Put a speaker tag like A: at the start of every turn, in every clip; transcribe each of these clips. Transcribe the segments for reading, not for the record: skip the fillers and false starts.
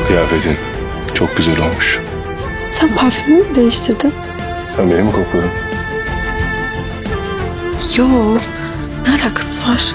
A: Kıyafetin çok güzel olmuş.
B: Sen parfümü mü değiştirdin?
A: Sen beni mi kokladın?
B: Yo, ne alakası var?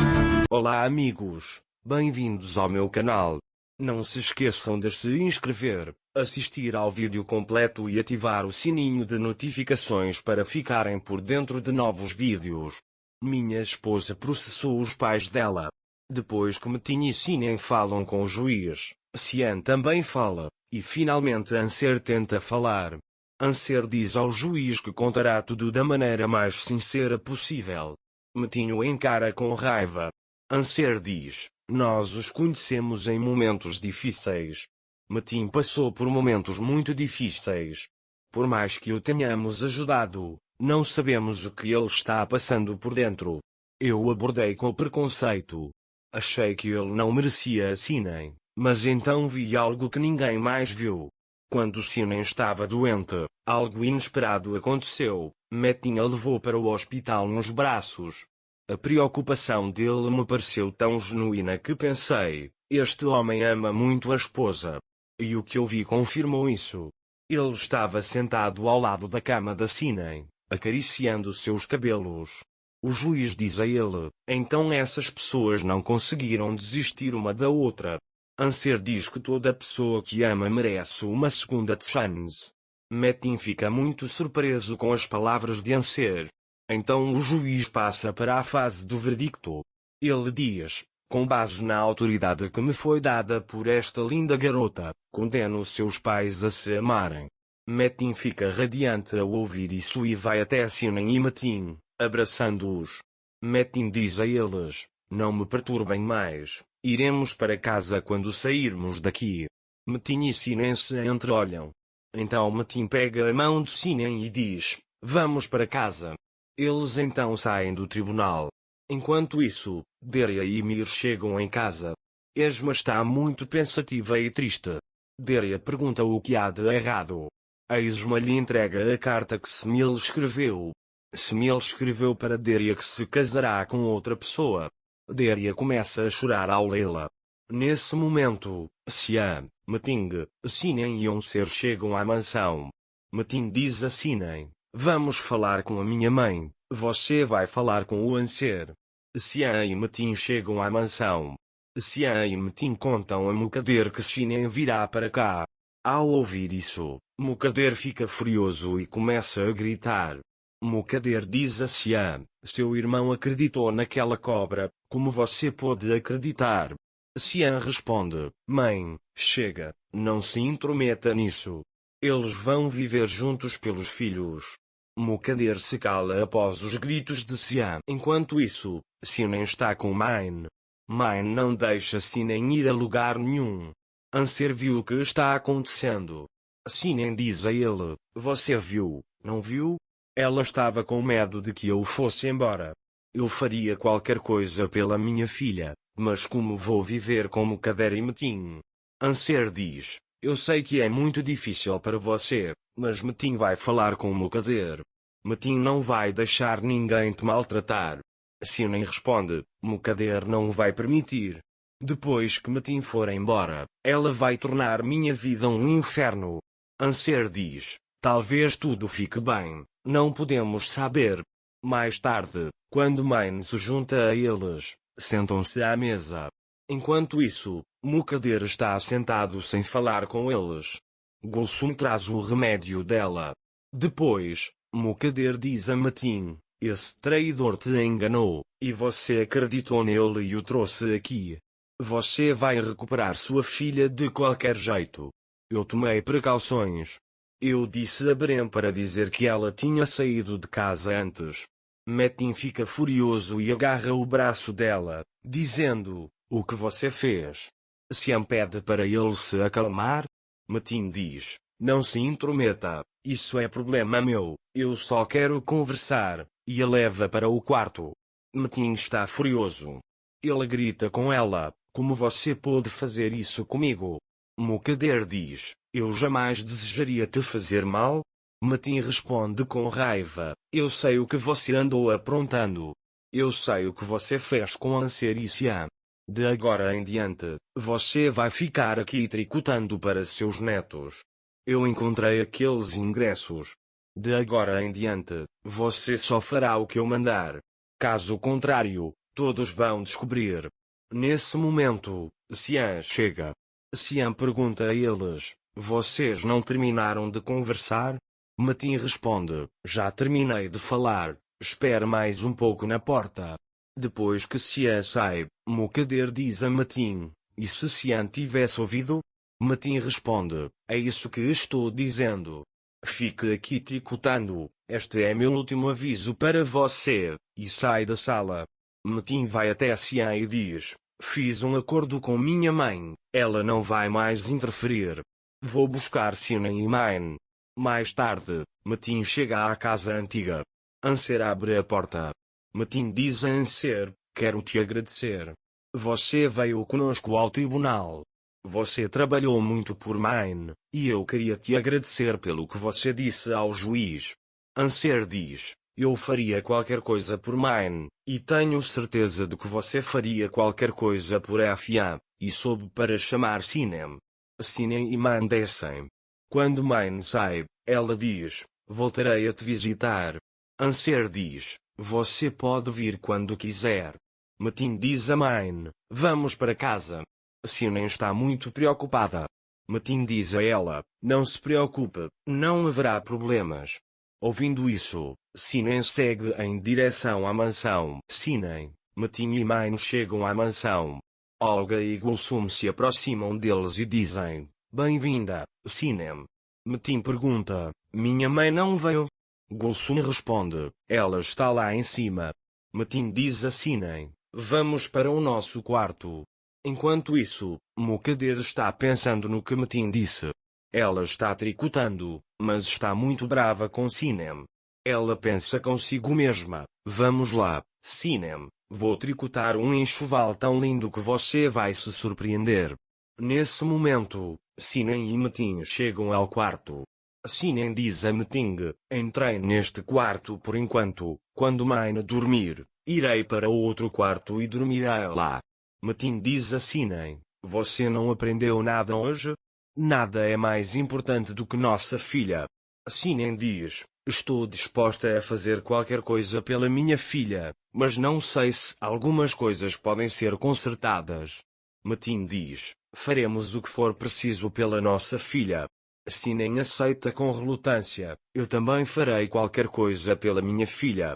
C: Olá amigos, bem-vindos ao meu canal. Não se esqueçam de se inscrever, assistir ao vídeo completo e ativar o sininho de notificações para ficarem por dentro de novos vídeos. Minha esposa processou os pais dela. Depois que Metin e Sinem falam com o juiz, Sian também fala, e finalmente Anser tenta falar. Anser diz ao juiz que contará tudo da maneira mais sincera possível. Metin o encara com raiva. Anser diz: nós os conhecemos em momentos difíceis. Metin passou por momentos muito difíceis. Por mais que o tenhamos ajudado, não sabemos o que ele está passando por dentro. Eu o abordei com preconceito. Achei que ele não merecia a Sinem, mas então vi algo que ninguém mais viu. Quando Sinem estava doente, algo inesperado aconteceu. Metin a levou para o hospital nos braços. A preocupação dele me pareceu tão genuína que pensei, este homem ama muito a esposa. E o que eu vi confirmou isso. Ele estava sentado ao lado da cama da Sinem, acariciando seus cabelos. O juiz diz a ele, então essas pessoas não conseguiram desistir uma da outra. Anser diz que toda pessoa que ama merece uma segunda chance. Metin fica muito surpreso com as palavras de Anser. Então o juiz passa para a fase do verdicto. Ele diz, com base na autoridade que me foi dada por esta linda garota, condeno seus pais a se amarem. Metin fica radiante ao ouvir isso e vai até Sinem e Metin, abraçando-os. Metin diz a eles, não me perturbem mais, iremos para casa quando sairmos daqui. Metin e Sinem se entreolham. Então Metin pega a mão de Sinem e diz, vamos para casa. Eles então saem do tribunal. Enquanto isso, Deria e Mir chegam em casa. Esma está muito pensativa e triste. Deria pergunta o que há de errado. Esma lhe entrega a carta que Smil escreveu. Smil escreveu para Deria que se casará com outra pessoa. Deria começa a chorar ao lê-la. Nesse momento, Sian, Metin, Sinem e Anser chegam à mansão. Metin diz a Sinem, vamos falar com a minha mãe, você vai falar com o Anser. Sian e Metin chegam à mansão. Sian e Metin contam a Mukader que Sinem virá para cá. Ao ouvir isso, Mukader fica furioso e começa a gritar. Mukader diz a Sian, seu irmão acreditou naquela cobra, como você pôde acreditar? Sian responde, mãe, chega, não se intrometa nisso. Eles vão viver juntos pelos filhos. Mukader se cala após os gritos de Sian. Enquanto isso, Sinem está com Mine. Mine não deixa Sinem ir a lugar nenhum. Anser viu o que está acontecendo. Sinem diz a ele, você viu, não viu? Ela estava com medo de que eu fosse embora. Eu faria qualquer coisa pela minha filha, mas como vou viver com Mukader e Metin? Anser diz, eu sei que é muito difícil para você, mas Metin vai falar com Mukader. Metin não vai deixar ninguém te maltratar. Sinem responde, Mukader não vai permitir. Depois que Metin for embora, ela vai tornar minha vida um inferno. Anser diz, talvez tudo fique bem, não podemos saber. Mais tarde, quando Mine se junta a eles, sentam-se à mesa. Enquanto isso, Mukader está sentado sem falar com eles. Gulsum traz o remédio dela. Depois, Mukader diz a Metin, esse traidor te enganou, e você acreditou nele e o trouxe aqui. Você vai recuperar sua filha de qualquer jeito. Eu tomei precauções. Eu disse a Bren para dizer que ela tinha saído de casa antes. Metin fica furioso e agarra o braço dela, dizendo, o que você fez? Sian pede para ele se acalmar. Metin diz, não se intrometa, isso é problema meu, eu só quero conversar, e a leva para o quarto. Metin está furioso. Ele grita com ela, como você pôde fazer isso comigo? Mukader diz, eu jamais desejaria te fazer mal? Metin responde com raiva, eu sei o que você andou aprontando. Eu sei o que você fez com Anser e Sian. De agora em diante, você vai ficar aqui tricotando para seus netos. Eu encontrei aqueles ingressos. De agora em diante, você só fará o que eu mandar. Caso contrário, todos vão descobrir. Nesse momento, Cian chega. Cian pergunta a eles: vocês não terminaram de conversar? Matin responde: já terminei de falar, espere mais um pouco na porta. Depois que Cian sai, Mokader diz a Matin: e se Cian tivesse ouvido? Matin responde: é isso que estou dizendo. Fique aqui tricotando, este é meu último aviso para você, e sai da sala. Matin vai até Cian e diz: fiz um acordo com minha mãe, ela não vai mais interferir. Vou buscar Cian e Mine. Mais tarde, Matin chega à casa antiga. Anser abre a porta. Matin diz a Anser: quero te agradecer. Você veio conosco ao tribunal. Você trabalhou muito por Mine, e eu queria te agradecer pelo que você disse ao juiz. Anser diz: eu faria qualquer coisa por Mine, e tenho certeza de que você faria qualquer coisa por Fa, e soube para chamar Sinem. Sinem e Mine descem. Quando Mine sai, ela diz: voltarei a te visitar. Anser diz: você pode vir quando quiser. Matin diz a Mine: vamos para casa. Sinem está muito preocupada. Matin diz a ela: não se preocupe, não haverá problemas. Ouvindo isso, Sinem segue em direção à mansão. Sinem, Matin e Mine chegam à mansão. Olga e Gulsum se aproximam deles e dizem: bem-vinda, Sinem. Matin pergunta: minha mãe não veio? Gulsum responde: ela está lá em cima. Matin diz a Sinem: vamos para o nosso quarto. Enquanto isso, Mokader está pensando no que Matin disse. Ela está tricotando, mas está muito brava com Sinem. Ela pensa consigo mesma: vamos lá, Sinem, vou tricotar um enxoval tão lindo que você vai se surpreender. Nesse momento, Sinem e Matin chegam ao quarto. Sinem diz a Matin: entrei neste quarto por enquanto, quando Mine dormir, irei para o outro quarto e dormirei lá. Matin diz a Sinem: você não aprendeu nada hoje? Nada é mais importante do que nossa filha. Sinem diz: estou disposta a fazer qualquer coisa pela minha filha, mas não sei se algumas coisas podem ser consertadas. Matin diz: faremos o que for preciso pela nossa filha. Sinem aceita com relutância: eu também farei qualquer coisa pela minha filha.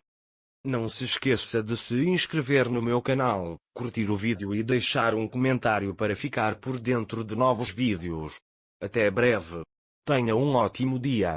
C: Não se esqueça de se inscrever no meu canal, curtir o vídeo e deixar um comentário para ficar por dentro de novos vídeos. Até breve. Tenha um ótimo dia.